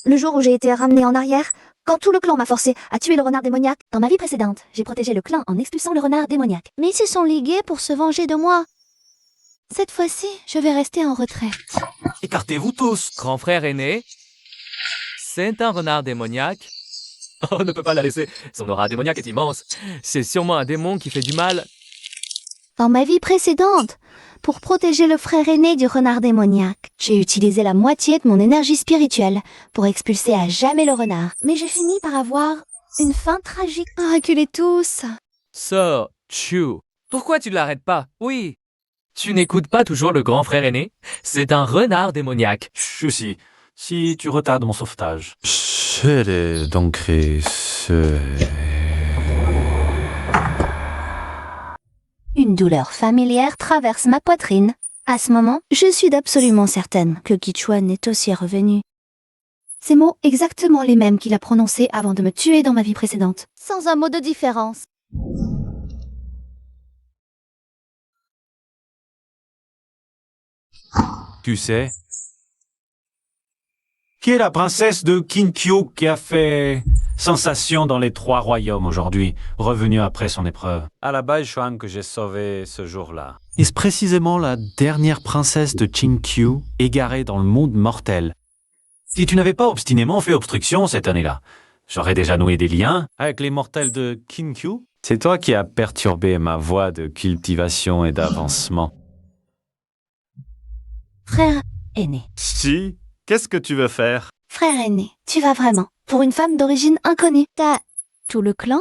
Le jour où j'ai été ramenée en arrière, quand tout le clan m'a forcé à tuer le renard démoniaque. Dans ma vie précédente, j'ai protégé le clan en expulsant le renard démoniaque. Mais ils se sont ligués pour se venger de moi. Cette fois-ci, je vais rester en retrait. Écartez-vous tous. Grand frère aîné, c'est un renard démoniaque. On ne peut pas la laisser. Son aura démoniaque est immense. C'est sûrement un démon qui fait du mal. Dans ma vie précédente, pour protéger le frère aîné du renard démoniaque, j'ai utilisé la moitié de mon énergie spirituelle pour expulser à jamais le renard. Mais j'ai fini par avoir une fin tragique. Reculez tous. Sir Chu, pourquoi tu ne l'arrêtes pas? Oui. Tu n'écoutes pas toujours le grand frère aîné? C'est un renard démoniaque. Chusi, si tu retardes mon sauvetage. Une douleur familière traverse ma poitrine. À ce moment, je suis absolument certaine que Qichuan est aussi revenu. Ces mots exactement les mêmes qu'il a prononcés avant de me tuer dans ma vie précédente. Sans un mot de différence. Tu sais, qui est la princesse de Kinkyo qui a fait sensation dans les 3 royaumes aujourd'hui, revenue après son épreuve? À la base, Shuang que j'ai sauvé ce jour-là. Est-ce précisément la dernière princesse de Chinkyu égarée dans le monde mortel? Si tu n'avais pas obstinément fait obstruction cette année-là, j'aurais déjà noué des liens avec les mortels de Kinkyu. C'est toi qui as perturbé ma voie de cultivation et d'avancement. Frère aîné. Si, qu'est-ce que tu veux faire? Frère aîné, tu vas vraiment, pour une femme d'origine inconnue, t'as tout le clan?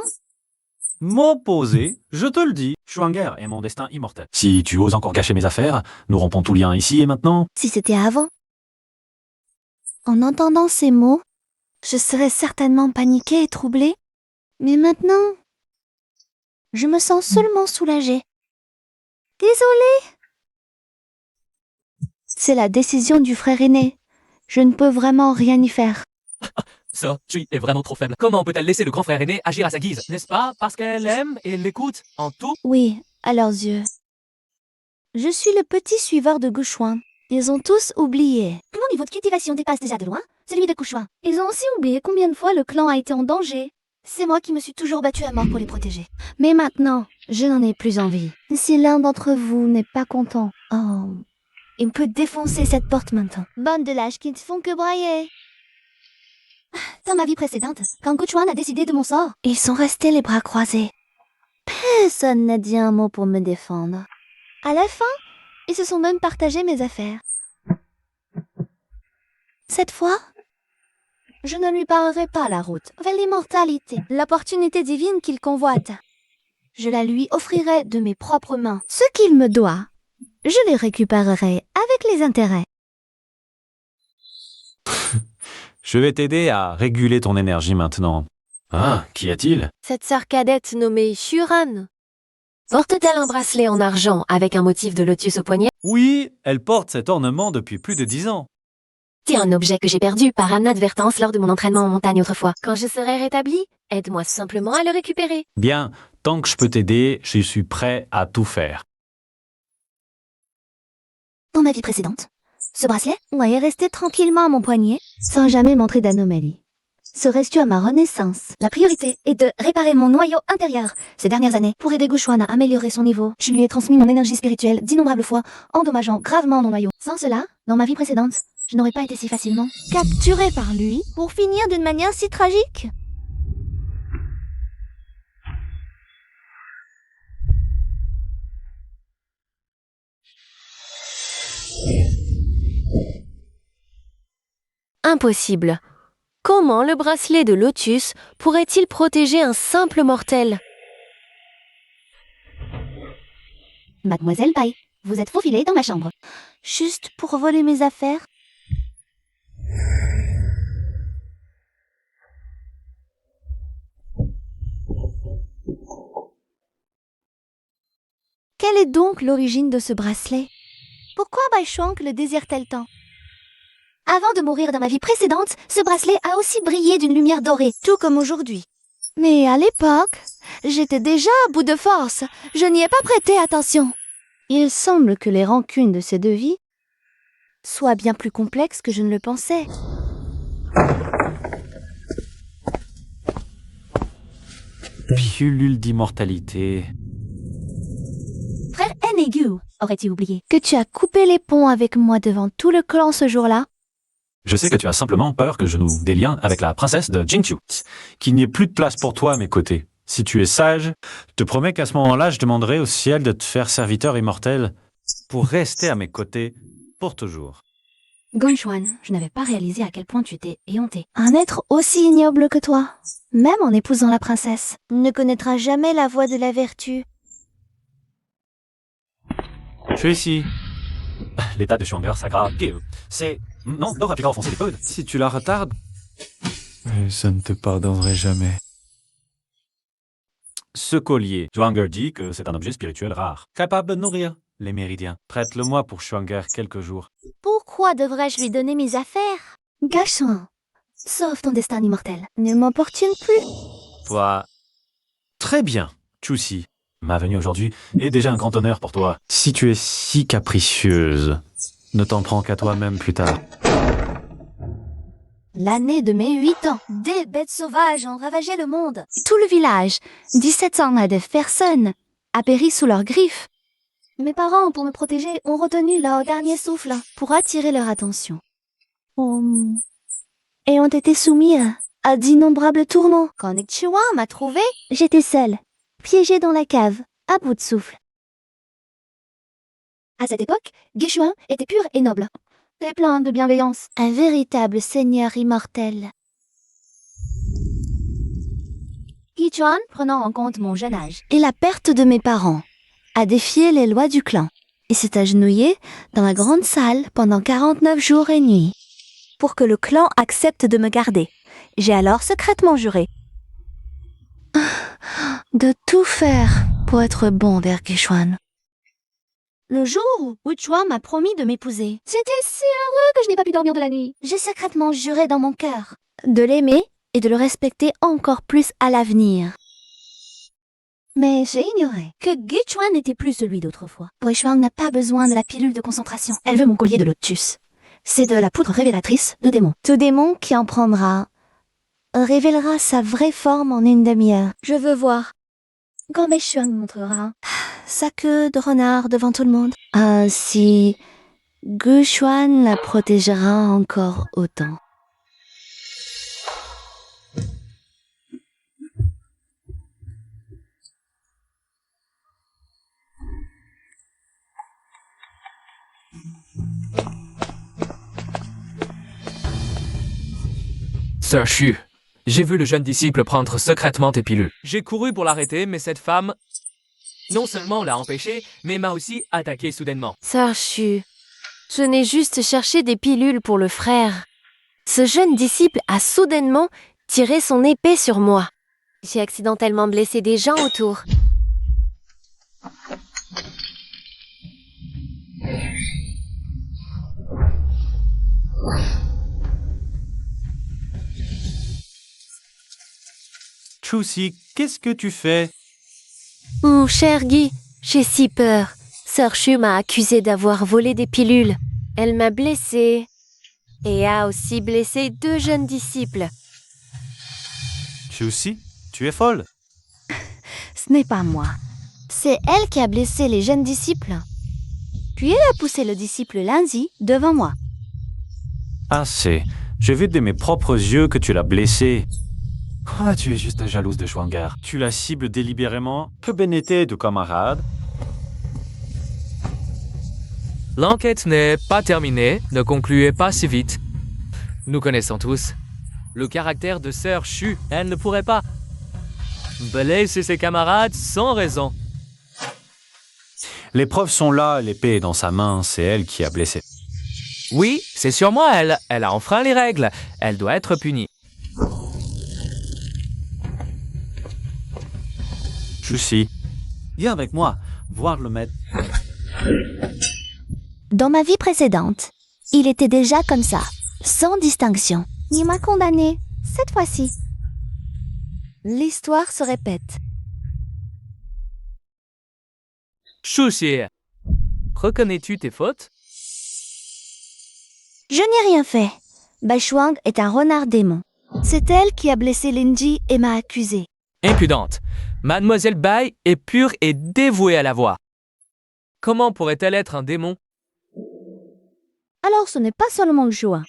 M'opposer, je te le dis, Shuanger est mon destin immortel. Si tu oses encore gâcher mes affaires, nous rompons tout lien ici et maintenant. Si c'était avant. En entendant ces mots, je serais certainement paniquée et troublée. Mais maintenant, je me sens seulement soulagée. Désolée. C'est la décision du frère aîné. Je ne peux vraiment rien y faire. Ça, tu es vraiment trop faible. Comment peut-elle laisser le grand frère aîné agir à sa guise? N'est-ce pas parce qu'elle aime et l'écoute en tout? Oui, à leurs yeux. Je suis le petit suiveur de Guchuan. Ils ont tous oublié. Mon niveau de cultivation dépasse déjà de loin celui de Guchuan. Ils ont aussi oublié combien de fois le clan a été en danger. C'est moi qui me suis toujours battue à mort pour les protéger. Mais maintenant, je n'en ai plus envie. Si l'un d'entre vous n'est pas content, il peut défoncer cette porte maintenant. Bande de lâches qui ne font que brailler. Dans ma vie précédente, quand Guchuan a décidé de mon sort, ils sont restés les bras croisés. Personne n'a dit un mot pour me défendre. À la fin, ils se sont même partagés mes affaires. Cette fois, je ne lui barrerai pas la route vers l'immortalité, l'opportunité divine qu'il convoite. Je la lui offrirai de mes propres mains. Ce qu'il me doit, je les récupérerai avec les intérêts. Je vais t'aider à réguler ton énergie maintenant. Ah, qu'y a-t-il? Cette sœur cadette nommée Shuran. Porte-t-elle un bracelet en argent avec un motif de lotus au poignet? Oui, elle porte cet ornement depuis plus de 10 ans. C'est un objet que j'ai perdu par inadvertance lors de mon entraînement en montagne autrefois. Quand je serai rétablie, aide-moi simplement à le récupérer. Bien, tant que je peux t'aider, je suis prêt à tout faire. Dans ma vie précédente, ce bracelet est resté tranquillement à mon poignet, sans jamais montrer d'anomalie. Serais-tu à ma renaissance? La priorité est de réparer mon noyau intérieur. Ces dernières années, pour aider Guchuan à améliorer son niveau, je lui ai transmis mon énergie spirituelle d'innombrables fois, endommageant gravement mon noyau. Sans cela, dans ma vie précédente, je n'aurais pas été si facilement capturée par lui pour finir d'une manière si tragique. Impossible. Comment le bracelet de lotus pourrait-il protéger un simple mortel? Mademoiselle Pai, vous êtes faufilée dans ma chambre. Juste pour voler mes affaires? Quelle est donc l'origine de ce bracelet? Pourquoi Bai Shuang le désire-t-elle tant? Avant de mourir dans ma vie précédente, ce bracelet a aussi brillé d'une lumière dorée, tout comme aujourd'hui. Mais à l'époque, j'étais déjà à bout de force. Je n'y ai pas prêté attention. Il semble que les rancunes de ces deux vies soient bien plus complexes que je ne le pensais. Pilule d'immortalité. Frère N et Gu, aurais-tu oublié que tu as coupé les ponts avec moi devant tout le clan ce jour-là? Je sais que tu as simplement peur que je noue des liens avec la princesse de Jingqiu, qu'il n'y ait plus de place pour toi à mes côtés. Si tu es sage, je te promets qu'à ce moment-là, je demanderai au ciel de te faire serviteur immortel pour rester à mes côtés pour toujours. Gunshuan, je n'avais pas réalisé à quel point tu étais éhonté. Un être aussi ignoble que toi, même en épousant la princesse, ne connaîtra jamais la voie de la vertu. Je suis ici. L'état de Xuange s'aggrave. C'est... Non, n'aurais pu enfoncer les pods. Si tu la retardes... Je ne te pardonnerai jamais. Ce collier, Zhuanger dit que c'est un objet spirituel rare, capable de nourrir les méridiens. Prête-le-moi pour Xuanger quelques jours. Pourquoi devrais-je lui donner mes affaires? Gachon, sauve ton destin immortel. Ne m'importune plus. Toi... Très bien, Chusi. Ma venue aujourd'hui est déjà un grand honneur pour toi. Si tu es si capricieuse, ne t'en prends qu'à toi-même plus tard. L'année de mes 8 ans, des bêtes sauvages ont ravagé le monde. Tout le village, 17 ans de personnes, a péri sous leurs griffes. Mes parents, pour me protéger, ont retenu leur dernier souffle pour attirer leur attention. Et ont été soumis à d'innombrables tourments. Quand Nichiwa m'a trouvé, j'étais seule, piégée dans la cave, à bout de souffle. À cette époque, Geshuin était pur et noble, et plein de bienveillance. Un véritable seigneur immortel. Gichuan, prenant en compte mon jeune âge et la perte de mes parents, a défié les lois du clan et s'est agenouillé dans la grande salle pendant 49 jours et nuits pour que le clan accepte de me garder. J'ai alors secrètement juré de tout faire pour être bon vers Geshuan. Le jour où Wuchuan m'a promis de m'épouser, j'étais si heureux que je n'ai pas pu dormir de la nuit. J'ai secrètement juré dans mon cœur de l'aimer et de le respecter encore plus à l'avenir. Mais j'ai ignoré que Gichuan n'était plus celui d'autrefois. Wuchuan n'a pas besoin de la pilule de concentration. Elle veut mon collier de lotus. C'est de la poudre révélatrice de démon. Tout démon qui en prendra révélera sa vraie forme en une demi-heure. Je veux voir. Quand Meishuang montrera sa queue de renard devant tout le monde. Ainsi, Gushuan la protégera encore autant. Sir Shu, j'ai vu le jeune disciple prendre secrètement tes pilules. J'ai couru pour l'arrêter, mais cette femme... Non seulement l'a empêché, mais m'a aussi attaqué soudainement. Sœur Shu, je n'ai juste cherché des pilules pour le frère. Ce jeune disciple a soudainement tiré son épée sur moi. J'ai accidentellement blessé des gens autour. Chusi, qu'est-ce que tu fais? Oh, cher Guy, j'ai si peur. Sœur Shu m'a accusé d'avoir volé des pilules. Elle m'a blessée et a aussi blessé 2 jeunes disciples. Chusi, tu es folle. Ce n'est pas moi. C'est elle qui a blessé les jeunes disciples. Puis elle a poussé le disciple Linzi devant moi. Assez. J'ai vu de mes propres yeux que tu l'as blessé. Ah, tu es juste jalouse de Xuanger. Tu la cibles délibérément. Que bénété de camarade. L'enquête n'est pas terminée, ne concluez pas si vite. Nous connaissons tous le caractère de Sœur Shu. Elle ne pourrait pas blesser ses camarades sans raison. Les preuves sont là, l'épée est dans sa main, c'est elle qui a blessé. Oui, c'est sur moi, elle a enfreint les règles. Elle doit être punie. Chusi, viens avec moi, voir le maître. Dans ma vie précédente, il était déjà comme ça, sans distinction. Il m'a condamné, cette fois-ci. L'histoire se répète. Chusi, reconnais-tu tes fautes? Je n'ai rien fait. Baishuang est un renard démon. C'est elle qui a blessé Linji et m'a accusé. Impudente. Mademoiselle Bai est pure et dévouée à la voix. Comment pourrait-elle être un démon? Alors ce n'est pas seulement Joie.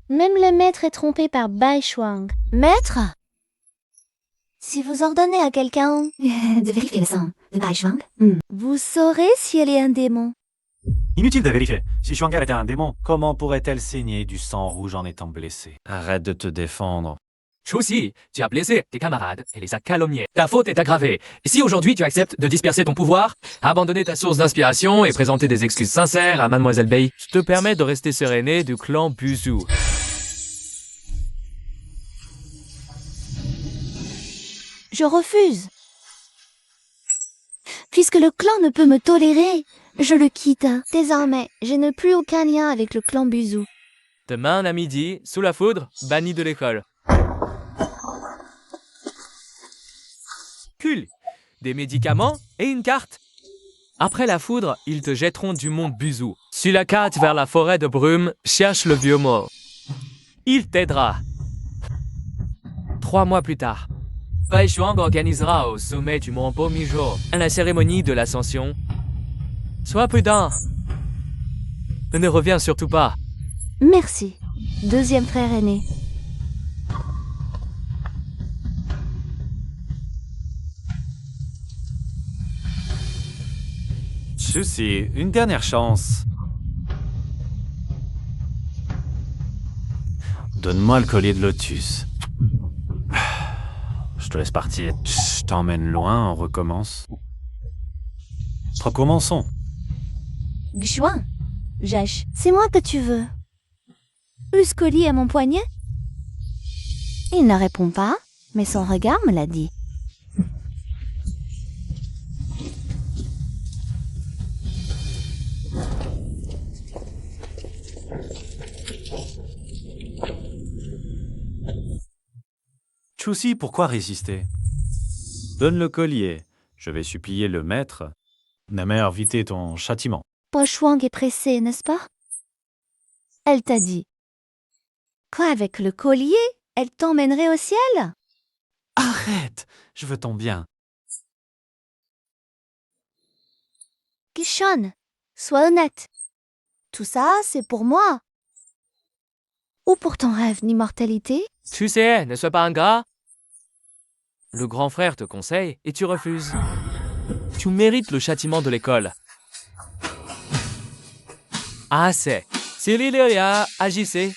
Même le maître est trompé par Bai Shuang. Maître? Si vous ordonnez à quelqu'un de vérifier le sang de Bai Shuang, vous saurez si elle est un démon. Inutile de vérifier. Si Shuang'er était un démon, comment pourrait-elle saigner du sang rouge en étant blessée? Arrête de te défendre. Chuxi, tu as blessé tes camarades et les as calomniés. Ta faute est aggravée. Et si aujourd'hui tu acceptes de disperser ton pouvoir, abandonner ta source d'inspiration et présenter des excuses sincères à Mademoiselle Bai, je te permets de rester sereiné du clan Buzu. Je refuse. Puisque le clan ne peut me tolérer, je le quitte. Désormais, je n'ai plus aucun lien avec le clan Buzu. Demain à midi, sous la foudre, banni de l'école. Cool. Des médicaments et une carte. Après la foudre, ils te jetteront du mont Buzu. Suis la carte vers la forêt de brume, cherche le vieux mot. Il t'aidera. 3 mois plus tard, Bai Shuang organisera au sommet du mont Bomijo la cérémonie de l'ascension. Sois prudent. Ne reviens surtout pas. Merci. Deuxième frère aîné. Ceci, une dernière chance. Donne-moi le collier de lotus. Je te laisse partir. Je t'emmène loin, on recommence. Recommençons. Xuan, Jash, c'est moi que tu veux. Uscoli à mon poignet? Il ne répond pas, mais son regard me l'a dit. Chuxi, pourquoi résister? Donne le collier. Je vais supplier le maître. Ma mère éviter ton châtiment. Bai Shuang est pressée, n'est-ce pas? Elle t'a dit. Quoi, avec le collier, elle t'emmènerait au ciel? Arrête! Je veux ton bien. Kishon, sois honnête. Tout ça, c'est pour moi. Ou pour ton rêve d'immortalité? Tu sais, ne sois pas ingrat. Le grand frère te conseille et tu refuses. Tu mérites le châtiment de l'école. Assez. Cyrililia, agissez.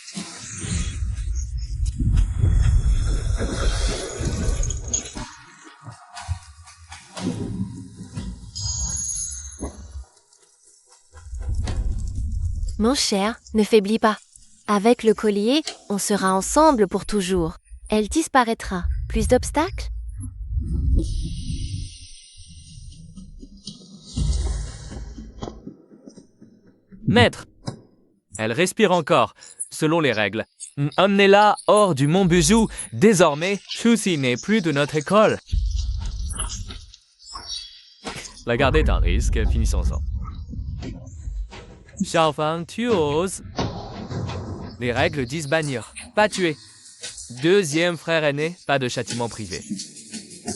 Mon cher, ne faiblis pas. Avec le collier, on sera ensemble pour toujours. Elle disparaîtra. Plus d'obstacles? Maître, elle respire encore, selon les règles. Emmenez-la hors du mont Buzu. Désormais, Chuxi n'est plus de notre école. La garder est un risque, finissons-en. Xiaofang, tu oses. Les règles disent bannir, pas tuer. Deuxième frère aîné, pas de châtiment privé.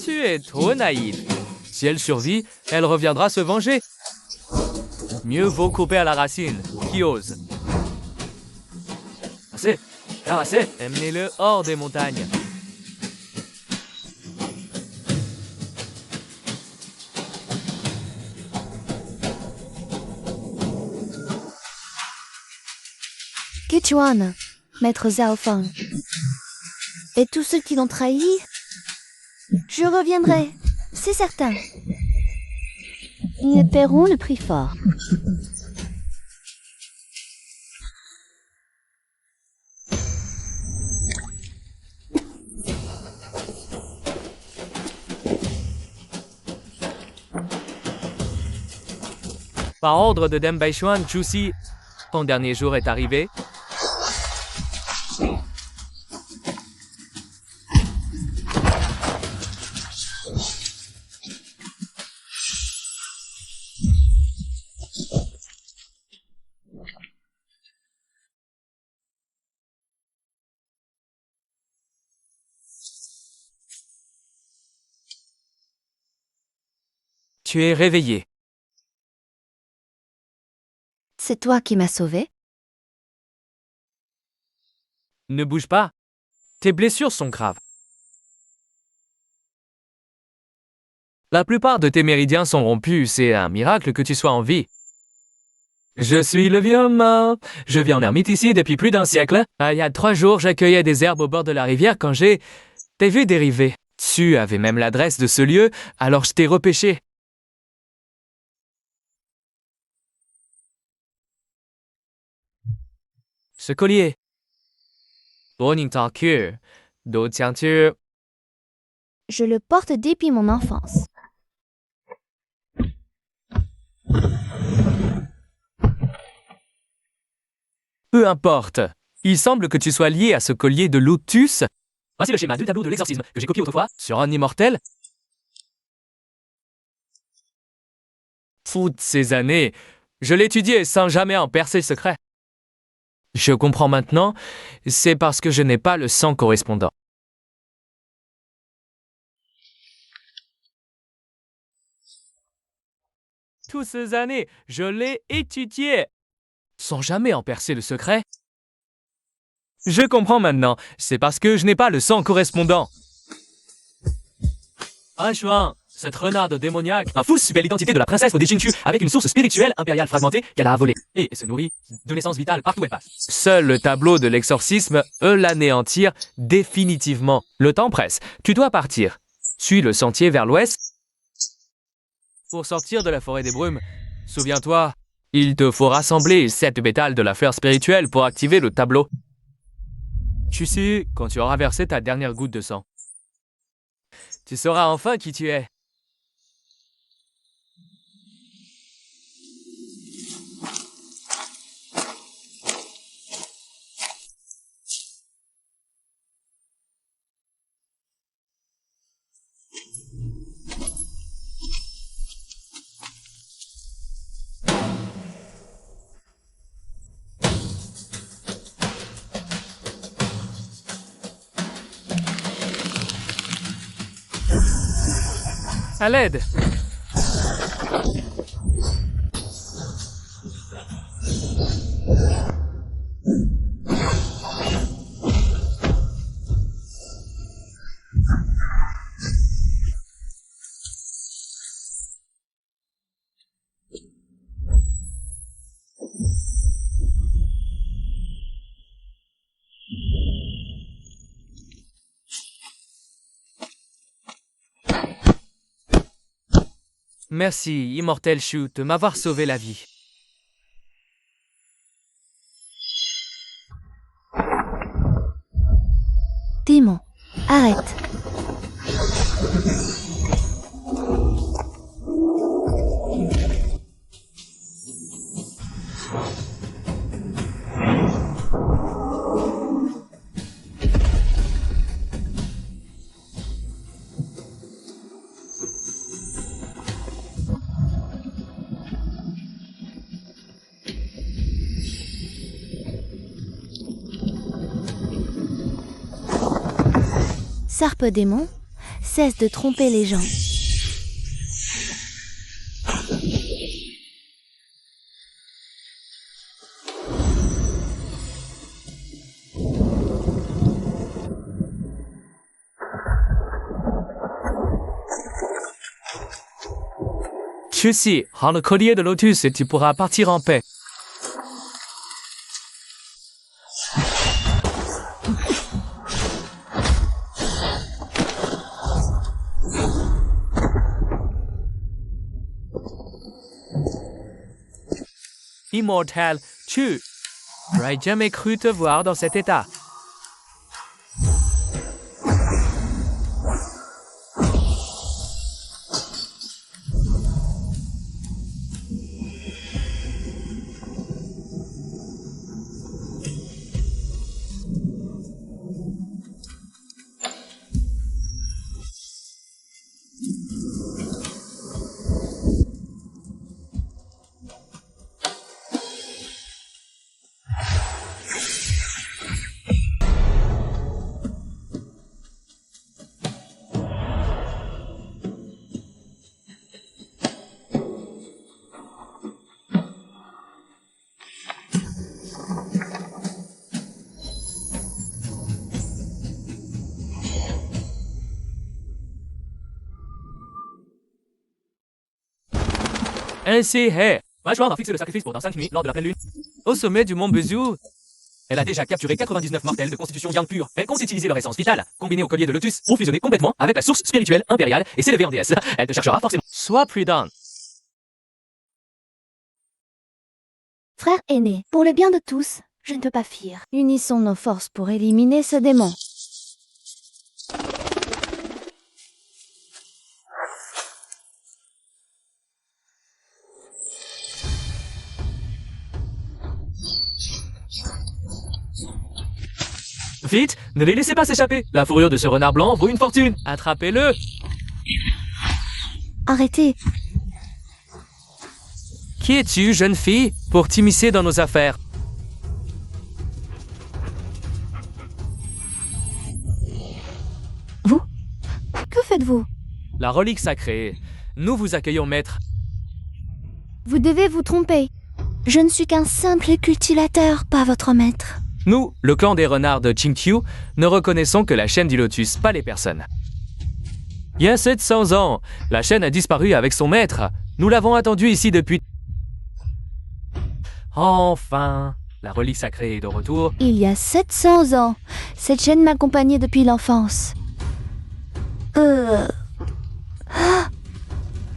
Tu es trop naïf. Si elle survit, elle reviendra se venger. Mieux vaut couper à la racine. Qui ose? Assez. Assez. Emmenez-le hors des montagnes. Kechuan, maître Zhaofang. Et tous ceux qui l'ont trahi? Je reviendrai, c'est certain. Ils paieront le prix fort. Par ordre de Deng Baishuan, Chuxi, ton dernier jour est arrivé. tu es réveillé. C'est toi qui m'as sauvé? Ne bouge pas. Tes blessures sont graves. La plupart de tes méridiens sont rompus, c'est un miracle que tu sois en vie. Je suis le vieux mort. Je vis en ermite ici depuis plus d'un siècle. Il y a 3 jours, j'accueillais des herbes au bord de la rivière quand t'ai vu dériver. Tu avais même l'adresse de ce lieu, alors je t'ai repêché. Ce collier. D'où tiens-tu? Je le porte depuis mon enfance. Peu importe. Il semble que tu sois lié à ce collier de lotus. Voici le schéma du tableau de l'exorcisme que j'ai copié autrefois sur un immortel. Toutes ces années, je l'étudiais sans jamais en percer le secret. Je comprends maintenant, c'est parce que je n'ai pas le sang correspondant. Toutes ces années, je l'ai étudié sans jamais en percer le secret. Je comprends maintenant, c'est parce que je n'ai pas le sang correspondant. Un chouin, cette renarde démoniaque, un fou subit l'identité de la princesse Odechinchu avec une source spirituelle impériale fragmentée qu'elle a volée et se nourrit de l'essence vitale partout où elle passe. Seul le tableau de l'exorcisme peut l'anéantir définitivement. Le temps presse, tu dois partir. Suis le sentier vers l'ouest pour sortir de la forêt des brumes. Souviens-toi, il te faut rassembler 7 pétales de la fleur spirituelle pour activer le tableau. Tu sais, quand tu auras versé ta dernière goutte de sang, tu sauras enfin qui tu es. À l'aide! Merci, Immortel Shu, de m'avoir sauvé la vie. Démon, arrête. Sarpe démon, cesse de tromper les gens. Ceci, rends le collier de lotus et tu pourras partir en paix. Immortal Chu, j'aurais jamais cru te voir dans cet état. Ainsi est. Baishuang a fixé le sacrifice pour dans 5 nuits lors de la pleine lune. Au sommet du mont Bezou. Elle a déjà capturé 99 mortels de constitution yang pure. Elle compte utiliser leur essence vitale, combinée au collier de lotus, pour fusionner complètement avec la source spirituelle impériale et s'élever en déesse. Elle te cherchera forcément. Sois prudent. Frère aîné, pour le bien de tous, je ne peux pas fuir. Unissons nos forces pour éliminer ce démon. Vite, ne les laissez pas s'échapper. La fourrure de ce renard blanc vaut une fortune. Attrapez-le. Arrêtez. Qui es-tu, jeune fille, pour t'immiscer dans nos affaires? Vous? Que faites-vous? La relique sacrée. Nous vous accueillons, maître. Vous devez vous tromper. Je ne suis qu'un simple cultivateur, pas votre maître. Nous, le clan des renards de Qingqiu, ne reconnaissons que la chaîne du lotus, pas les personnes. Il y a 700 ans, la chaîne a disparu avec son maître. Nous l'avons attendu ici depuis... Enfin, la relique sacrée est de retour. Il y a 700 ans, cette chaîne m'accompagnait depuis l'enfance.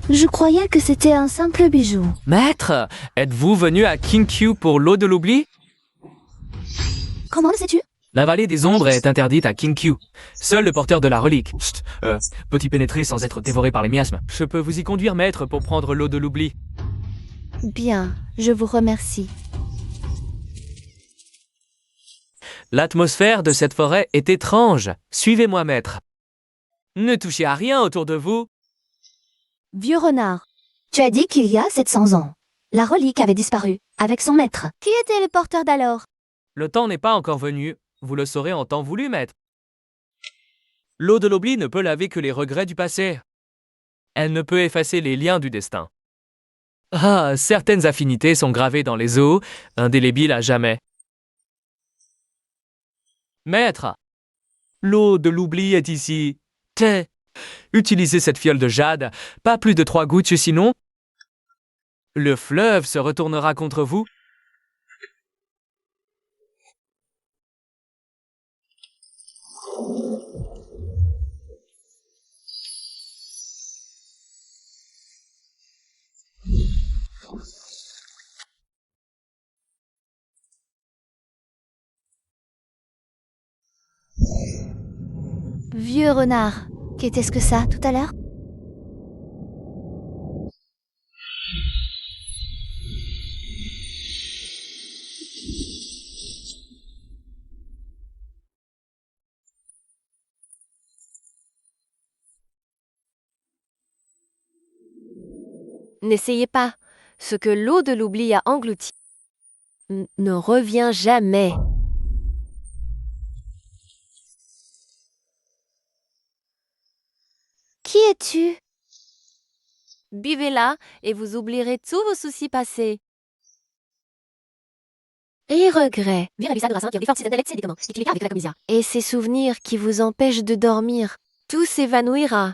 Je croyais que c'était un simple bijou. Maître, êtes-vous venu à Qingqiu pour l'eau de l'oubli? Comment le sais-tu? La vallée des ombres est interdite à Qingqiu. Seul le porteur de la relique peut y pénétrer sans être dévoré par les miasmes. Je peux vous y conduire, maître, pour prendre l'eau de l'oubli. Bien, je vous remercie. L'atmosphère de cette forêt est étrange. Suivez-moi, maître. Ne touchez à rien autour de vous. Vieux renard, tu as dit qu'il y a 700 ans. La relique avait disparu, avec son maître. Qui était le porteur d'alors? Le temps n'est pas encore venu. Vous le saurez en temps voulu, maître. L'eau de l'oubli ne peut laver que les regrets du passé. Elle ne peut effacer les liens du destin. Ah, certaines affinités sont gravées dans les eaux, indélébiles à jamais. Maître, l'eau de l'oubli est ici. Thé. Utilisez cette fiole de jade, pas plus de 3 gouttes sinon, le fleuve se retournera contre vous. Vieux renard, qu'était-ce que ça, tout à l'heure? N'essayez pas. Ce que l'eau de l'oubli a englouti ne revient jamais. Qui es-tu? Buvez-la et vous oublierez tous vos soucis passés. Et regrets. Et ces souvenirs qui vous empêchent de dormir. Tout s'évanouira.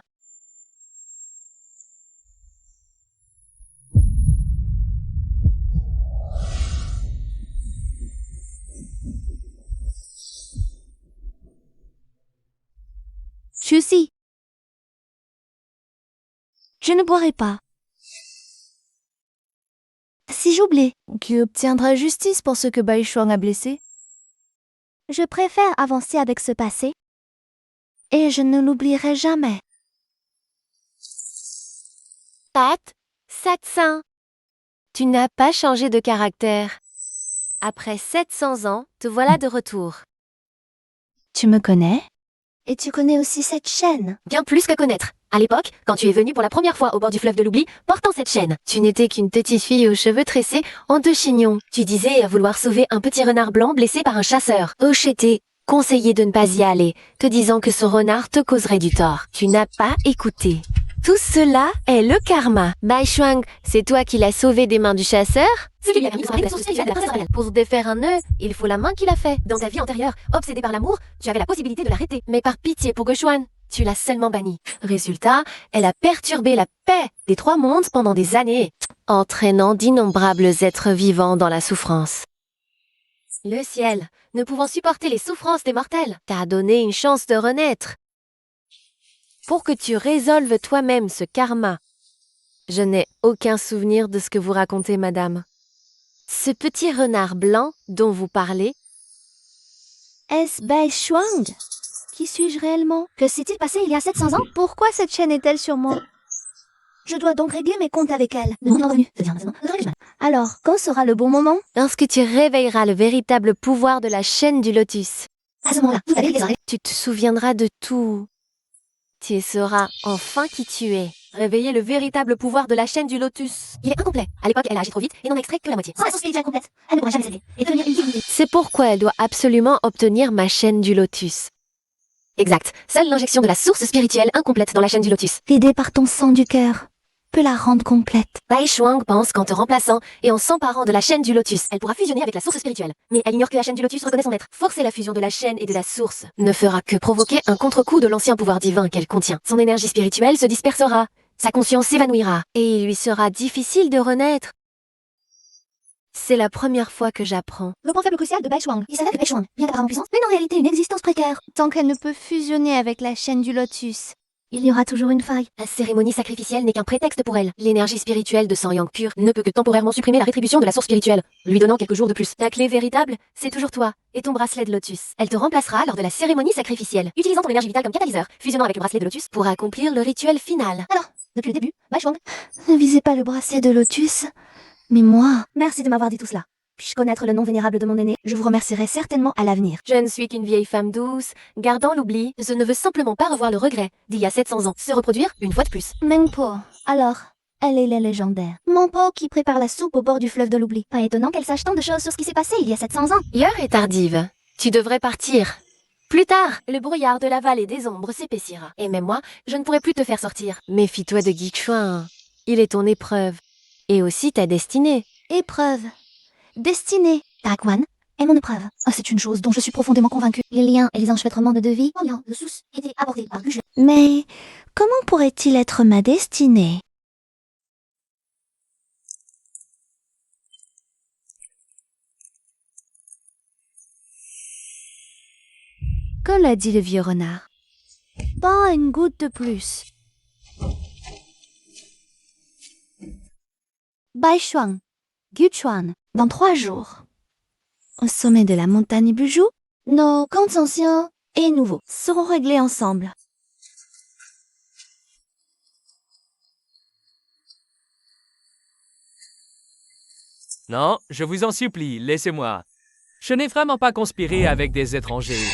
Chusi. Je ne boirai pas. Si j'oublie, qui obtiendra justice pour ce que Baishuang a blessé? Je préfère avancer avec ce passé. Et je ne l'oublierai jamais. Pat, Satsin, tu n'as pas changé de caractère. Après 700 ans, te voilà de retour. Tu me connais? Et tu connais aussi cette chaîne? Bien plus que connaître. À l'époque, quand tu es venu pour la première fois au bord du fleuve de l'oubli, portant cette chaîne, tu n'étais qu'une petite fille aux cheveux tressés en 2 chignons. Tu disais vouloir sauver un petit renard blanc blessé par un chasseur. Ocheté, conseillé de ne pas y aller, te disant que ce renard te causerait du tort. Tu n'as pas écouté. Tout cela est le karma. Baishuang, c'est toi qui l'as sauvé des mains du chasseur? Pour se défaire un nœud, il faut la main qui l'a fait. Dans ta vie antérieure, obsédée par l'amour, tu avais la possibilité de l'arrêter. Mais par pitié pour Geushuan, tu l'as seulement bannie. Résultat, elle a perturbé la paix des 3 mondes pendant des années. entraînant d'innombrables êtres vivants dans la souffrance. Le ciel, ne pouvant supporter les souffrances des mortels, t'a donné une chance de renaître. Pour que tu résolves toi-même ce karma. Je n'ai aucun souvenir de ce que vous racontez, madame. Ce petit renard blanc dont vous parlez, Est-ce Bai Shuang? Qui suis-je réellement? Que s'est-il passé il y a 700 ans? Pourquoi cette chaîne est-elle sur moi? Je dois donc régler mes comptes avec elle. Alors, quand sera le bon moment? lorsque tu réveilleras le véritable pouvoir de la chaîne du lotus, À ce moment-là, vous avez les oreilles. tu te souviendras de tout. Tu sauras enfin qui tu es. Réveiller le véritable pouvoir de la chaîne du lotus. Il est incomplet. À l'époque, elle a agi trop vite et n'en extrait que la moitié. Sans la source spirituelle complète, elle ne pourra jamais s'aider et devenir une divinité. C'est pourquoi elle doit absolument obtenir ma chaîne du lotus. Exact. Seule l'injection de la source spirituelle incomplète dans la chaîne du lotus. L'idée par ton sang du cœur peut la rendre complète. Bai Shuang pense qu'en te remplaçant et en s'emparant de la chaîne du lotus, elle pourra fusionner avec la source spirituelle. Mais elle ignore que la chaîne du lotus reconnaît son maître. Forcer la fusion de la chaîne et de la source ne fera que provoquer un contre-coup de l'ancien pouvoir divin qu'elle contient. Son énergie spirituelle se dispersera, sa conscience s'évanouira, et il lui sera difficile de renaître. C'est la première fois que j'apprends. Le point faible crucial de Bai Shuang. Il s'avère que Bai Shuang, bien qu'apparemment puissance, mène en réalité une existence précaire. Tant qu'elle ne peut fusionner avec la chaîne du lotus, il y aura toujours une faille. La cérémonie sacrificielle n'est qu'un prétexte pour elle. L'énergie spirituelle de Sang Yang pur ne peut que temporairement supprimer la rétribution de la source spirituelle, lui donnant quelques jours de plus. La clé véritable, c'est toujours toi et ton bracelet de lotus. Elle te remplacera lors de la cérémonie sacrificielle, utilisant ton énergie vitale comme catalyseur, fusionnant avec le bracelet de lotus pour accomplir le rituel final. Alors, depuis le début, Bai Shuang, ne visez pas le bracelet de lotus, mais moi. Merci de m'avoir dit tout cela. Puis-je connaître le nom vénérable de mon aîné? Je vous remercierai certainement à l'avenir. Je ne suis qu'une vieille femme douce, gardant l'oubli. Je ne veux simplement pas revoir le regret d'il y a 700 ans se reproduire une fois de plus. Mengpo. Alors, elle est la légendaire. Mengpo qui prépare la soupe au bord du fleuve de l'oubli. Pas étonnant qu'elle sache tant de choses sur ce qui s'est passé il y a 700 ans. L'heure est tardive. Tu devrais partir. Plus tard, le brouillard de la vallée des ombres s'épaissira. Et même moi, je ne pourrai plus te faire sortir. Méfie-toi de Guichuan. Il est ton épreuve. Et aussi ta destinée. Épreuve. Destinée. Taekwan est mon épreuve. Oh, c'est une chose dont je suis profondément convaincue. Les liens et les enchevêtrements de devis, liens de Sous, étaient abordés par Guju. Mais comment pourrait-il être ma destinée? Que l'a dit le vieux renard? Pas une goutte de plus. Bai Shuang, Guchuan, dans 3 jours. Au sommet de la montagne Buju, nos comptes anciens et nouveaux seront réglés ensemble. Non, je vous en supplie, laissez-moi. Je n'ai vraiment pas conspiré avec des étrangers.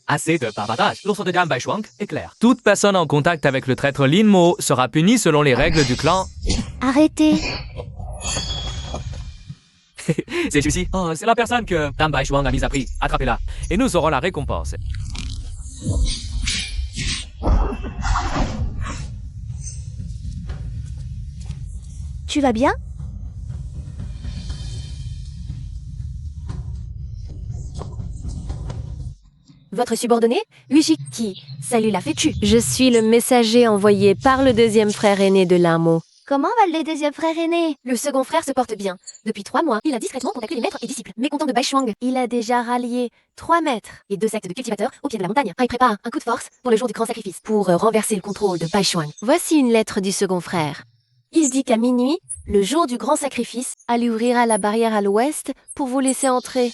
Assez de bavardage. L'ours de Dame Bai Shuang est clair. Toute personne en contact avec le traître Lin Mo sera punie selon les règles du clan. Arrêtez. C'est celui-ci. Oh, c'est la personne que Dame Bai Shuang a mise à prix. Attrapez-la. Et nous aurons la récompense. Tu vas bien? Votre subordonné, Uji, qui salue la fétu. Je suis le messager envoyé par le deuxième frère aîné de Lamo. Comment va le deuxième frère aîné? Le second frère se porte bien. Depuis 3 mois, il a discrètement contacté les maîtres et disciples, mécontents de Bai Shuang. Il a déjà rallié 3 maîtres et 2 sectes de cultivateurs au pied de la montagne. Il prépare un coup de force pour le jour du grand sacrifice, pour renverser le contrôle de Bai Shuang. Voici une lettre du second frère. Il dit qu'à minuit, le jour du grand sacrifice, elle ouvrira la barrière à l'ouest pour vous laisser entrer.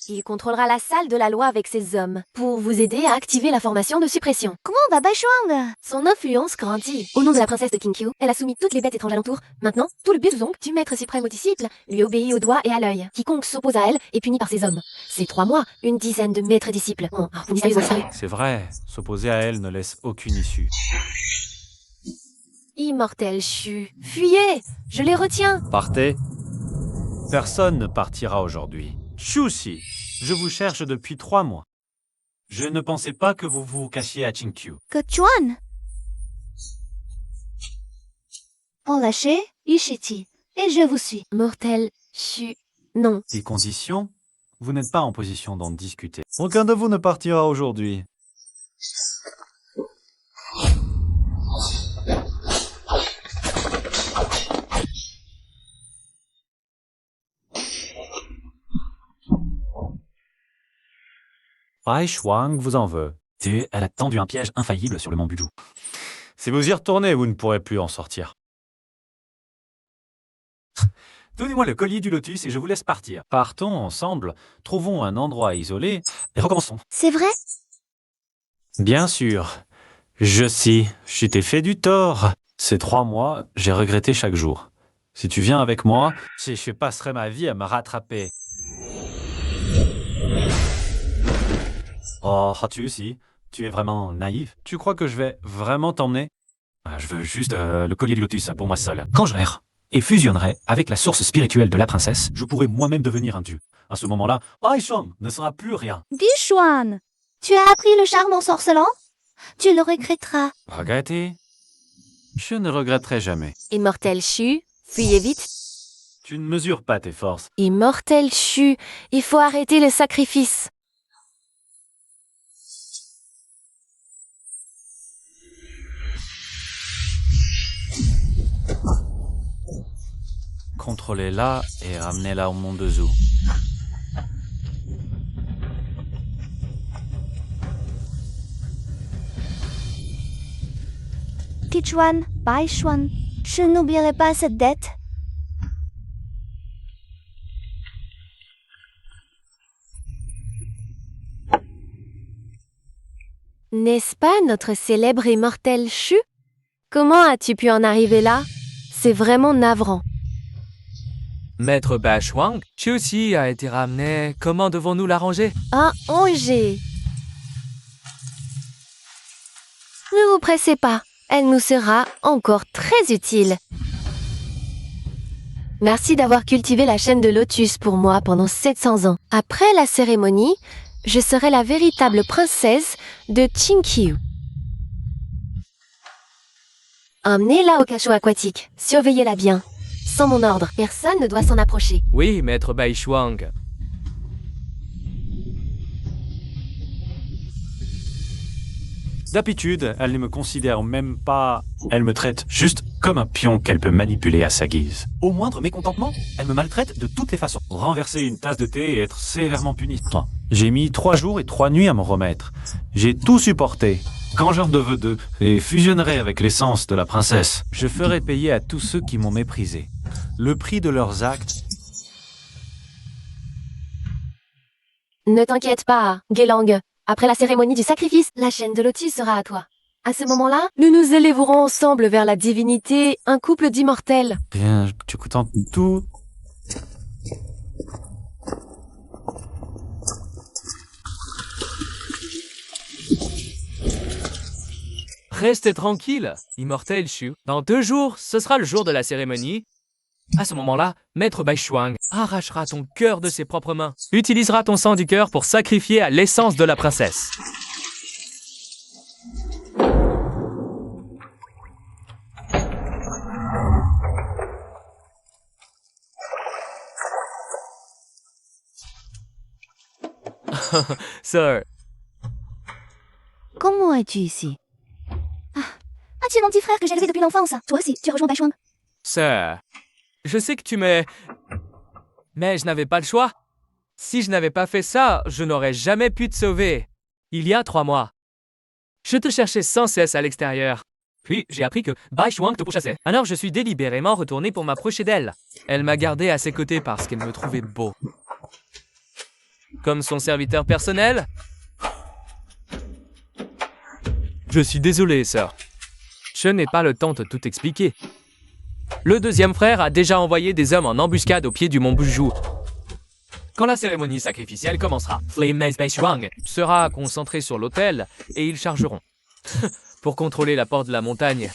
Il contrôlera la salle de la loi avec ses hommes, pour vous aider à activer la formation de suppression. Comment va Bai Shuang? Son influence grandit. Au nom de la princesse de Kinkyu, elle a soumis toutes les bêtes étranges alentour. Maintenant, tout le Biuzong, du maître suprême aux disciples, lui obéit au doigt et à l'œil. Quiconque s'oppose à elle est puni par ses hommes. Ces 3 mois, une dizaine de maîtres disciples ont disparu. C'est vrai, s'opposer à elle ne laisse aucune issue. Immortel Shu, fuyez! Je les retiens! Partez. Personne ne partira aujourd'hui. Shushi, je vous cherche depuis 3 mois. Je ne pensais pas que vous vous cachiez à Chinkyu. Que Chuan? Enlâchez, Ishiti, et je vous suis. Mortel Shu, non. Des conditions? Vous n'êtes pas en position d'en discuter. Aucun de vous ne partira aujourd'hui. Bai Shuang vous en veut. Elle a tendu un piège infaillible sur le mont Buju. Si vous y retournez, vous ne pourrez plus en sortir. Donnez-moi le collier du lotus et je vous laisse partir. Partons ensemble, trouvons un endroit isolé et recommençons. C'est vrai? Bien sûr. Je t'ai fait du tort. Ces 3 mois, j'ai regretté chaque jour. Si tu viens avec moi, je passerai ma vie à me rattraper. Oh, tu aussi. Tu es vraiment naïf. Tu crois que je vais vraiment t'emmener? Je veux juste le collier du lotus pour moi seul. Quand je l'erre et fusionnerai avec la source spirituelle de la princesse, je pourrai moi-même devenir un dieu. À ce moment-là, Bai Shuang ne sera plus rien. Guxuan, tu as appris le charme ensorcelant? Tu le regretteras. Regretter? Je ne regretterai jamais. Immortel Shu, fuyez vite. Tu ne mesures pas tes forces. Immortel Shu, il faut arrêter le sacrifice. Contrôlez-la et ramenez-la au monde de Zhu. Qichuan, Bai Shuan, je n'oublierai pas cette dette. N'est-ce pas notre célèbre immortel Shu? Comment as-tu pu en arriver là? C'est vraiment navrant. Maître Bai Shuang, Chu aussi a été ramené. Comment devons-nous l'arranger? Un OG. Ne vous pressez pas, elle nous sera encore très utile. Merci d'avoir cultivé la chaîne de lotus pour moi pendant 700 ans. Après la cérémonie, je serai la véritable princesse de Qingqiu. Emmenez-la au cachot aquatique, surveillez-la bien. Sans mon ordre, personne ne doit s'en approcher. Oui, Maître Bai Shuang. D'habitude, elle ne me considère même pas... Elle me traite juste comme un pion qu'elle peut manipuler à sa guise. Au moindre mécontentement, elle me maltraite de toutes les façons. Renverser une tasse de thé et être sévèrement puni. J'ai mis 3 jours et 3 nuits à me remettre. J'ai tout supporté. Quand j'en veux 2 et fusionnerai avec l'essence de la princesse, je ferai payer à tous ceux qui m'ont méprisé le prix de leurs actes. Ne t'inquiète pas, Gelang. Après la cérémonie du sacrifice, la chaîne de lotus sera à toi. À ce moment-là, nous nous élèverons ensemble vers la divinité, un couple d'immortels. Bien, tu contentes tout. Restez tranquille, Immortel Shu. Dans 2 jours, ce sera le jour de la cérémonie. À ce moment-là, Maître Bai Shuang arrachera ton cœur de ses propres mains. Utilisera ton sang du cœur pour sacrifier à l'essence de la princesse. Sir, Comment es-tu ici? Ah, tu es mon petit frère que j'ai élevé depuis l'enfance. Toi aussi, tu rejoins Bai Shuang. Sir, je sais que tu m'es... Mais je n'avais pas le choix. Si je n'avais pas fait ça, je n'aurais jamais pu te sauver. Il y a 3 mois. Je te cherchais sans cesse à l'extérieur. Puis, j'ai appris que Bai Shuang te pourchassait. Alors, je suis délibérément retourné pour m'approcher d'elle. Elle m'a gardé à ses côtés parce qu'elle me trouvait beau. Comme son serviteur personnel. Je suis désolé, sœur. Je n'ai pas le temps de tout expliquer. Le deuxième frère a déjà envoyé des hommes en embuscade au pied du mont Buju. Quand la cérémonie sacrificielle commencera, Flame Maze Bai Shuang sera concentré sur l'autel et ils chargeront pour contrôler la porte de la montagne.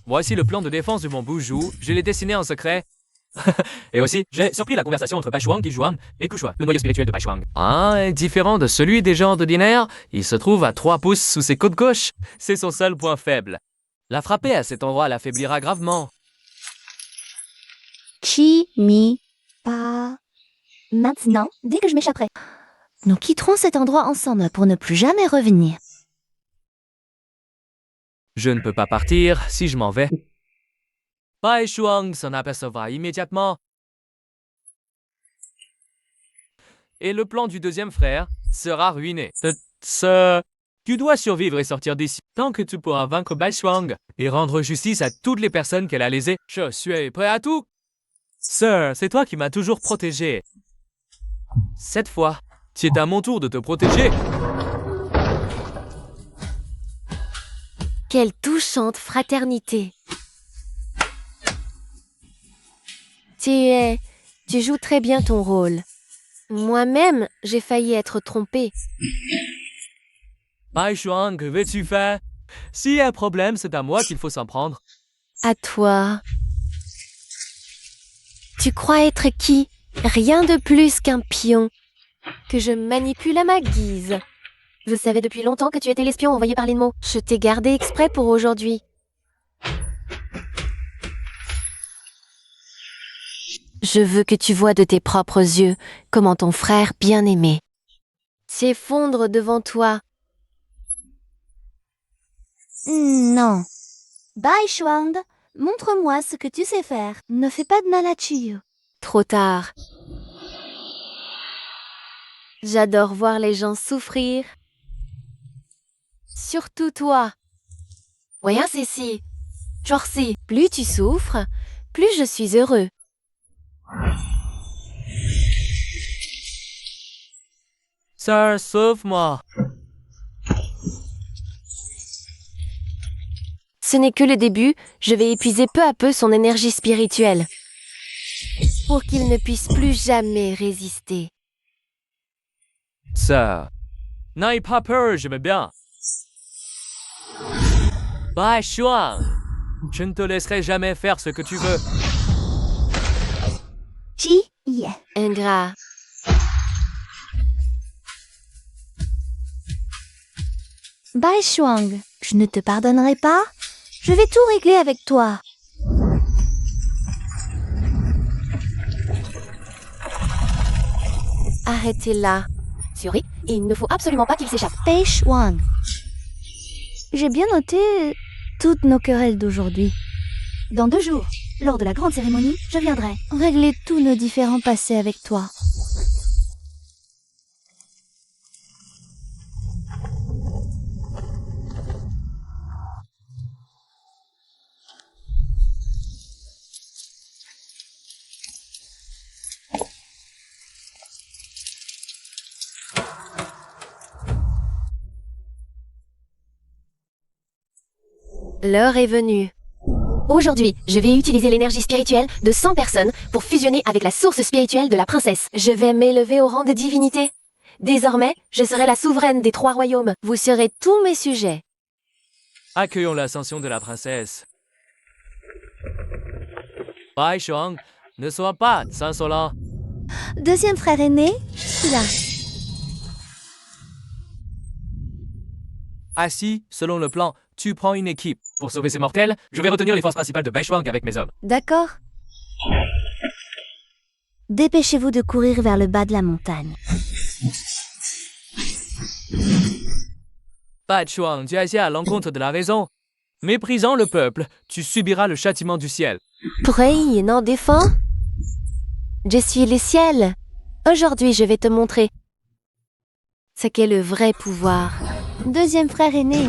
Voici le plan de défense du mont Buju. Je l'ai dessiné en secret. Et aussi, j'ai surpris la conversation entre Bai Shuang, Qijuan et Kushua, le noyau spirituel de Bai Shuang. Est différent de celui des gens ordinaires. Il se trouve à 3 pouces sous ses côtes gauche. C'est son seul point faible. La frapper à cet endroit l'affaiblira gravement. Chi, mi, pa. Maintenant, dès que je m'échapperai. Nous quitterons cet endroit ensemble pour ne plus jamais revenir. Je ne peux pas partir si je m'en vais. Bai Shuang s'en apercevra immédiatement. Et le plan du deuxième frère sera ruiné. Tu dois survivre et sortir d'ici tant que tu pourras vaincre Bai Shuang et rendre justice à toutes les personnes qu'elle a lésées. Je suis prêt à tout. Sir, c'est toi qui m'as toujours protégé. Cette fois, c'est à mon tour de te protéger. Quelle touchante fraternité. Tu joues très bien ton rôle. Moi-même, j'ai failli être trompée. Bai Shuang, que veux-tu faire? S'il y a un problème, c'est à moi qu'il faut s'en prendre. À toi. Tu crois être qui? Rien de plus qu'un pion que je manipule à ma guise. Je savais depuis longtemps que tu étais l'espion envoyé par l'Inmo. Je t'ai gardé exprès pour aujourd'hui. Je veux que tu vois de tes propres yeux comment ton frère bien-aimé s'effondre devant toi. Non. Bai Shuang, montre-moi ce que tu sais faire. Ne fais pas de mal à Chiyu. Trop tard. J'adore voir les gens souffrir. Surtout toi. Voyons, Cécile. Genre si, plus tu souffres, plus je suis heureux. Sir, sauve-moi. Ce n'est que le début, je vais épuiser peu à peu son énergie spirituelle. Pour qu'il ne puisse plus jamais résister. Sir, n'aie pas peur, je vais bien. Bai Shuang, je ne te laisserai jamais faire ce que tu veux. Chi, yeah. Ingrat. Bai Shuang, je ne te pardonnerai pas. Je vais tout régler avec toi. Arrêtez-la. Suri, il ne faut absolument pas qu'il s'échappe. Bai Shuang. J'ai bien noté toutes nos querelles d'aujourd'hui. Dans 2 jours, lors de la grande cérémonie, je viendrai régler tous nos différends passés avec toi. L'heure est venue. Aujourd'hui, je vais utiliser l'énergie spirituelle de 100 personnes pour fusionner avec la source spirituelle de la princesse. Je vais m'élever au rang de divinité. Désormais, je serai la souveraine des 3 royaumes. Vous serez tous mes sujets. Accueillons l'ascension de la princesse. Bai Shuang, ne sois pas insolent. Deuxième frère aîné, je suis là. Ainsi, selon le plan, tu prends une équipe. Pour sauver ces mortels, je vais retenir les forces principales de Bai Shuang avec mes hommes. D'accord. Dépêchez-vous de courir vers le bas de la montagne. Bai Shuang, tu agis à l'encontre de la raison. Méprisant le peuple, tu subiras le châtiment du ciel. Prie, non défend. Je suis le ciel. Aujourd'hui, je vais te montrer ce qu'est le vrai pouvoir. Deuxième frère aîné.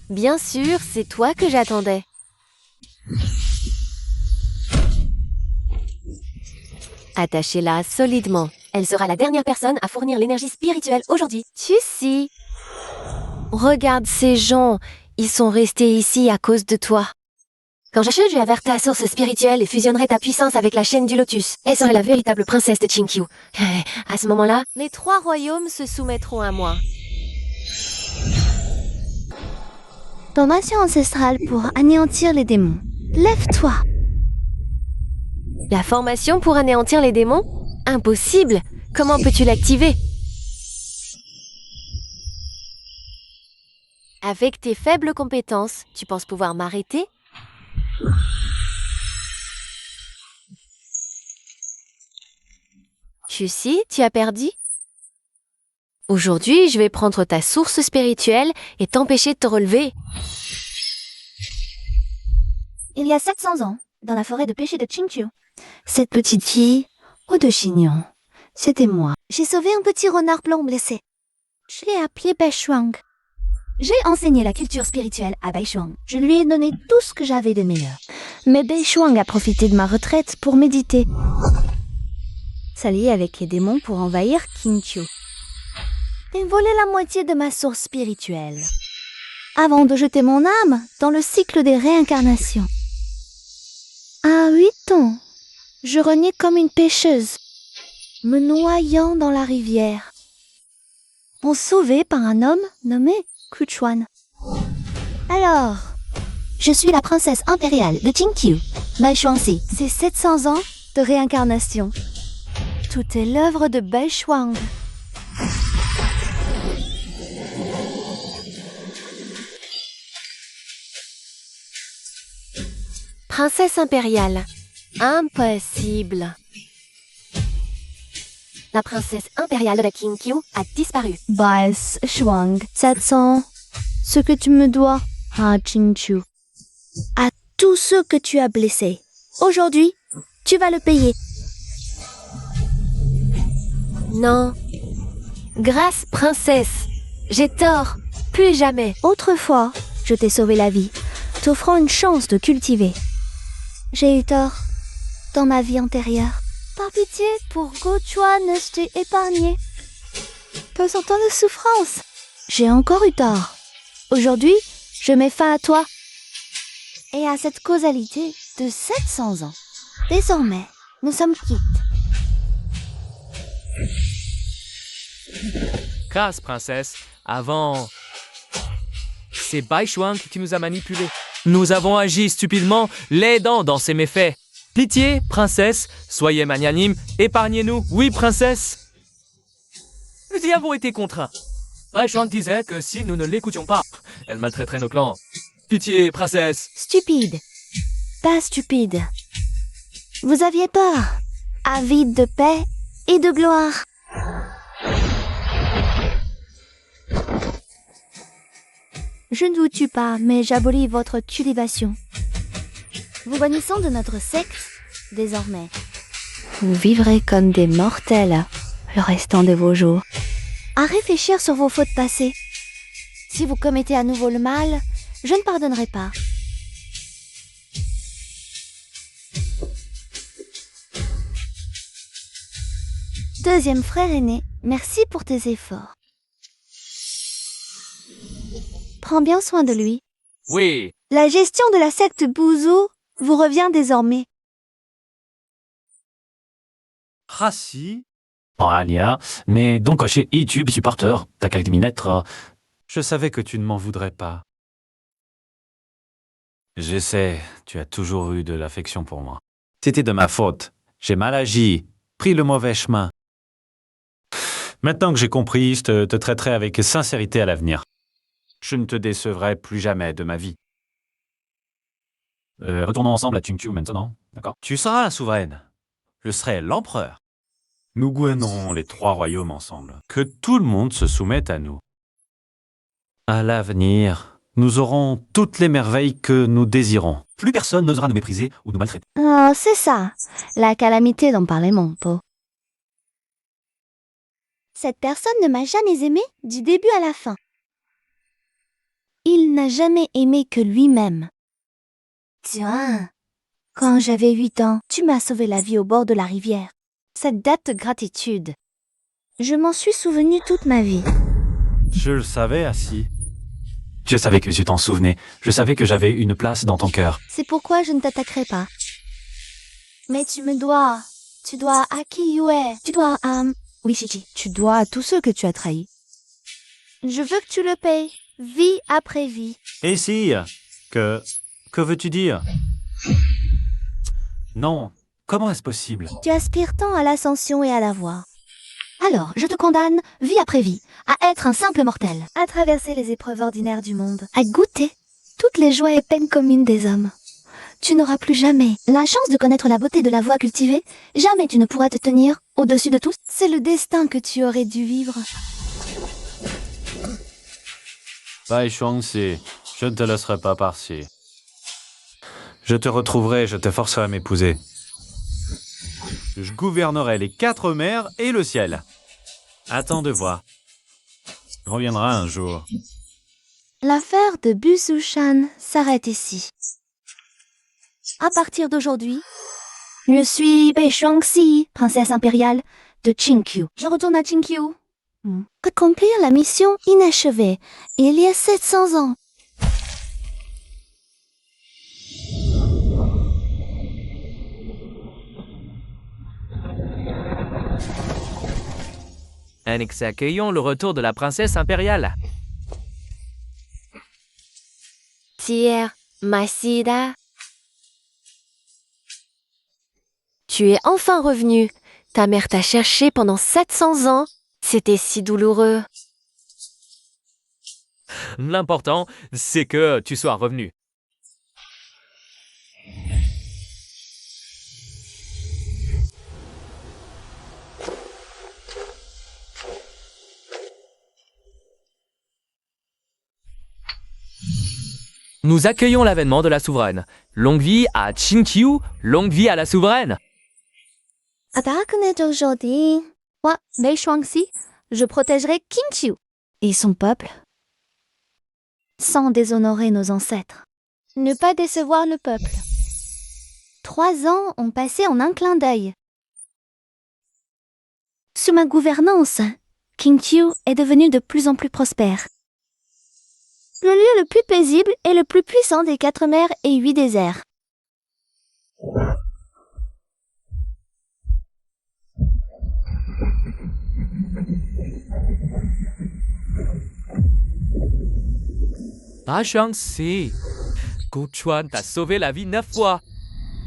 Bien sûr, c'est toi que j'attendais. Attachez-la solidement. Elle sera la dernière personne à fournir l'énergie spirituelle aujourd'hui. Tu sais. Regarde ces gens. Ils sont restés ici à cause de toi. Quand je vais vers ta source spirituelle et fusionnerai ta puissance avec la chaîne du lotus, elle serait la véritable princesse de Chinkyu. À ce moment-là, les 3 royaumes se soumettront à moi. Formation ancestrale pour anéantir les démons. Lève-toi. La formation pour anéantir les démons? Impossible! Comment peux-tu l'activer? Avec tes faibles compétences, tu penses pouvoir m'arrêter? Chucy, tu as perdu? Aujourd'hui, je vais prendre ta source spirituelle et t'empêcher de te relever. Il y a 700 ans, dans la forêt de pêcher de Qingqiu, cette petite fille, aux deux chignons, c'était moi. J'ai sauvé un petit renard blanc blessé. Je l'ai appelé Bai Shuang. J'ai enseigné la culture spirituelle à Bai Shuang. Je lui ai donné tout ce que j'avais de meilleur. Mais Bai Shuang a profité de ma retraite pour méditer. S'allier avec les démons pour envahir Qingqiu. Et voler la moitié de ma source spirituelle. Avant de jeter mon âme dans le cycle des réincarnations. À 8 ans, je renais comme une pêcheuse, me noyant dans la rivière. On sauvé par un homme nommé Kuchuan. Alors, je suis la princesse impériale de Qingqiu, Bai Shuangxi. C'est 700 ans de réincarnation. Tout est l'œuvre de Bai Shuang. Princesse impériale. Impossible. La princesse impériale de la Qingqiu a disparu. Bai Shuang, 700. Ce que tu me dois à Qingqiu. À tous ceux que tu as blessés. Aujourd'hui, tu vas le payer. Non. Grâce, princesse. J'ai tort. Plus jamais. Autrefois, je t'ai sauvé la vie, t'offrant une chance de cultiver. J'ai eu tort dans ma vie antérieure. Par pitié, pour Gochuan, je t'ai épargné. De son temps de souffrance. J'ai encore eu tort. Aujourd'hui, je mets fin à toi. Et à cette causalité de 700 ans. Désormais, nous sommes quittes. Grâce, princesse. Avant... C'est Bai Shuang qui nous a manipulés. Nous avons agi stupidement, l'aidant dans ses méfaits. Pitié, princesse, soyez magnanime, épargnez-nous. Oui, princesse. Nous y avons été contraints. Bai Shuang disait que si nous ne l'écoutions pas, elle maltraiterait nos clans. Pitié, princesse. Stupide. Pas stupide. Vous aviez peur. Avide de paix et de gloire. Je ne vous tue pas, mais j'abolis votre cultivation. Vous bannissant de notre secte, désormais. Vous vivrez comme des mortels le restant de vos jours. À réfléchir sur vos fautes passées. Si vous commettez à nouveau le mal, je ne pardonnerai pas. Deuxième frère aîné, merci pour tes efforts. Prends bien soin de lui. Oui. La gestion de la secte Bouzou vous revient désormais. Rassi. Oh, Alia, mais donc chez YouTube supporter, t'as qu'à m'y mettre. Je savais que tu ne m'en voudrais pas. Je sais, tu as toujours eu de l'affection pour moi. C'était de ma faute. J'ai mal agi, pris le mauvais chemin. Maintenant que j'ai compris, je te traiterai avec sincérité à l'avenir. Je ne te décevrai plus jamais de ma vie. Retournons ensemble à Qingqiu maintenant, d'accord? Tu seras la souveraine. Je serai l'empereur. Nous gouvernerons les 3 royaumes ensemble. Que tout le monde se soumette à nous. À l'avenir, nous aurons toutes les merveilles que nous désirons. Plus personne n'osera nous mépriser ou nous maltraiter. Oh, c'est ça, la calamité dont parlait mon pot. Cette personne ne m'a jamais aimé du début à la fin. Il n'a jamais aimé que lui-même. Tiens, quand j'avais 8 ans, tu m'as sauvé la vie au bord de la rivière. Cette dette de gratitude. Je m'en suis souvenu toute ma vie. Je le savais, Assis. Je savais que tu t'en souvenais. Je savais que j'avais une place dans ton cœur. C'est pourquoi je ne t'attaquerai pas. Mais tu me dois. Tu dois à Kiyue. Tu dois à... Oui, Shiji. Tu dois à tous ceux que tu as trahis. Je veux que tu le payes. Vie après vie. Et si, que veux-tu dire? Non, comment est-ce possible? Tu aspires tant à l'ascension et à la voie. Alors, je te condamne, vie après vie, à être un simple mortel, à traverser les épreuves ordinaires du monde, à goûter toutes les joies et peines communes des hommes. Tu n'auras plus jamais la chance de connaître la beauté de la voie cultivée. Jamais tu ne pourras te tenir au-dessus de tous. C'est le destin que tu aurais dû vivre. Bai Shuangxi, je ne te laisserai pas par-ci. Je te retrouverai et je te forcerai à m'épouser. Je gouvernerai les 4 mers et le ciel. Attends de voir. Il reviendra un jour. L'affaire de Bu Sushan s'arrête ici. À partir d'aujourd'hui, je suis Bai Shuangxi, princesse impériale de Qingqiu. Je retourne à Qingqiu. Accomplir la mission inachevée il y a 700 ans. Annex, accueillons le retour de la princesse impériale. Tier, Masida. Tu es enfin revenu. Ta mère t'a cherché pendant 700 ans. C'était si douloureux. L'important, c'est que tu sois revenu. Nous accueillons l'avènement de la souveraine. Longue vie à Qingqiu, longue vie à la souveraine. À partir d'aujourd'hui, moi, Bai Shuangxi, je protégerai Qingqiu et son peuple, sans déshonorer nos ancêtres. Ne pas décevoir le peuple. 3 ans ont passé en un clin d'œil. Sous ma gouvernance, Qingqiu est devenu de plus en plus prospère. Le lieu le plus paisible et le plus puissant des 4 mers et 8 déserts. Bai Shuangxi, Gu Chuan t'a sauvé la vie 9 fois.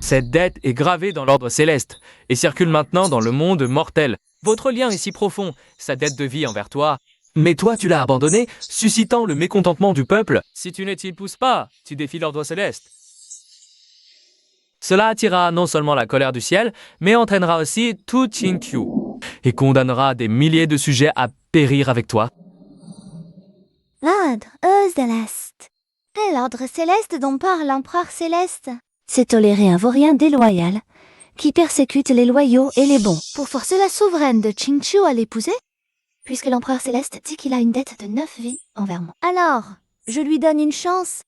Cette dette est gravée dans l'ordre céleste et circule maintenant dans le monde mortel. Votre lien est si profond, sa dette de vie envers toi. Mais toi, tu l'as abandonné, suscitant le mécontentement du peuple. Si tu ne t'y pousses pas, tu défies l'ordre céleste. Cela attirera non seulement la colère du ciel, mais entraînera aussi tout Qingqiu et condamnera des milliers de sujets à périr avec toi. L'ordre céleste. L'ordre céleste dont parle l'empereur céleste. C'est tolérer un vaurien déloyal qui persécute les loyaux et les bons pour forcer la souveraine de Qingqiu à l'épouser, puisque l'empereur céleste dit qu'il a une dette de 9 vies envers moi. Alors, je lui donne une chance.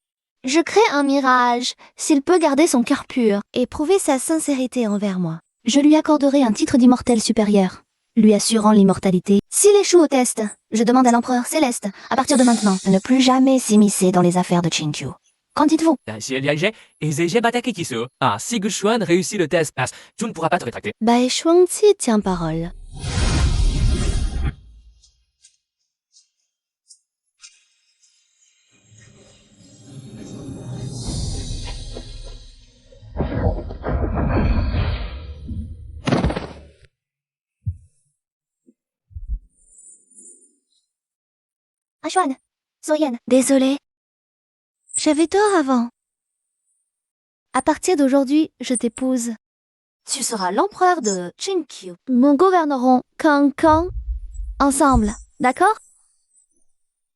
Je crée un mirage s'il peut garder son cœur pur et prouver sa sincérité envers moi. Je lui accorderai un titre d'immortel supérieur, lui assurant l'immortalité. S'il échoue au test, je demande à l'empereur céleste, à partir de maintenant, de ne plus jamais s'immiscer dans les affaires de Qingqiu. Qu'en dites-vous? Si Gu Chuan réussit le test, tu ne pourras pas te rétracter. Bai Shuangxi tient parole. Xuan, Zoyen, désolée. J'avais tort avant. À partir d'aujourd'hui, je t'épouse. Tu seras l'empereur de Qingqiu. Nous gouvernerons Kang ensemble, d'accord?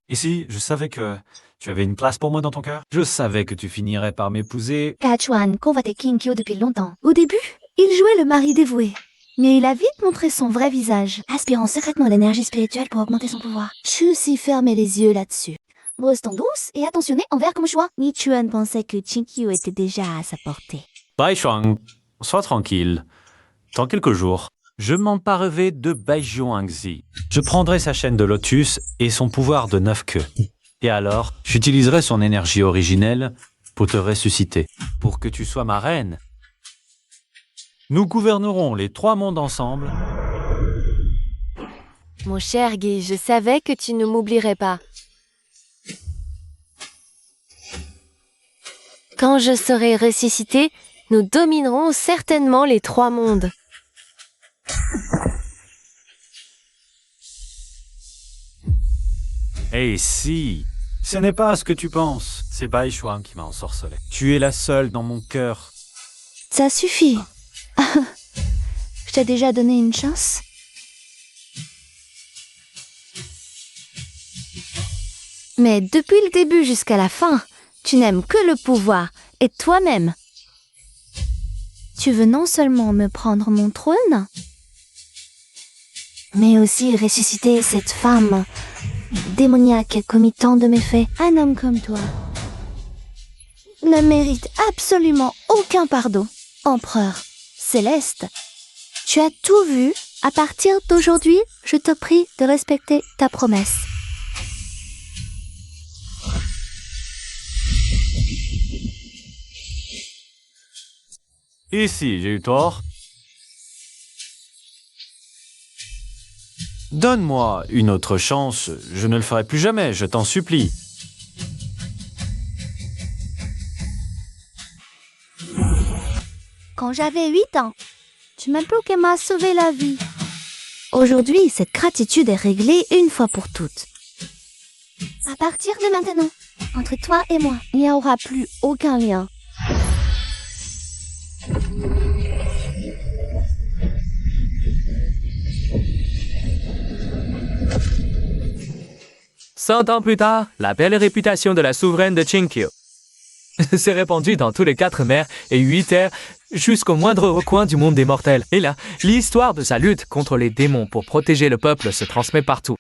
Ici, je savais que tu avais une place pour moi dans ton cœur. Je savais que tu finirais par m'épouser. Kachuan convoitait Qingqiu depuis longtemps. Au début, il jouait le mari dévoué. Mais il a vite montré son vrai visage, aspirant secrètement l'énergie spirituelle pour augmenter son pouvoir. Chu s'y fermait les yeux là-dessus. Restons douce et attentionnée envers comme choix. Ni Chuan pensait que Qingqiu était déjà à sa portée. Bai Shuang, sois tranquille. Dans quelques jours, je m'emparerai de Bai Shuangxi. Je prendrai sa chaîne de lotus et son pouvoir de 9 queues. Et alors, j'utiliserai son énergie originelle pour te ressusciter, pour que tu sois ma reine. Nous gouvernerons les 3 mondes ensemble. Mon cher Guy, je savais que tu ne m'oublierais pas. Quand je serai ressuscité, nous dominerons certainement les 3 mondes. Et si Ce n'est pas ce que tu penses. C'est Bai Shuang qui m'a ensorcelé. Tu es la seule dans mon cœur. Ça suffit. Je t'ai déjà donné une chance. Mais depuis le début jusqu'à la fin, tu n'aimes que le pouvoir et toi-même. Tu veux non seulement me prendre mon trône, mais aussi ressusciter cette femme démoniaque et commis tant de méfaits. Un homme comme toi ne mérite absolument aucun pardon. Empereur Céleste, tu as tout vu. À partir d'aujourd'hui, je te prie de respecter ta promesse. Ici, j'ai eu tort. Donne-moi une autre chance, je ne le ferai plus jamais, je t'en supplie. Quand j'avais 8 ans, tu m'implores m'a sauvé la vie. Aujourd'hui, cette gratitude est réglée une fois pour toutes. À partir de maintenant, entre toi et moi, il n'y aura plus aucun lien. 100 ans plus tard, la belle réputation de la souveraine de Qingqiu s'est répandue dans tous les 4 mers et 8 terres jusqu'au moindre recoin du monde des mortels. Et là, l'histoire de sa lutte contre les démons pour protéger le peuple se transmet partout.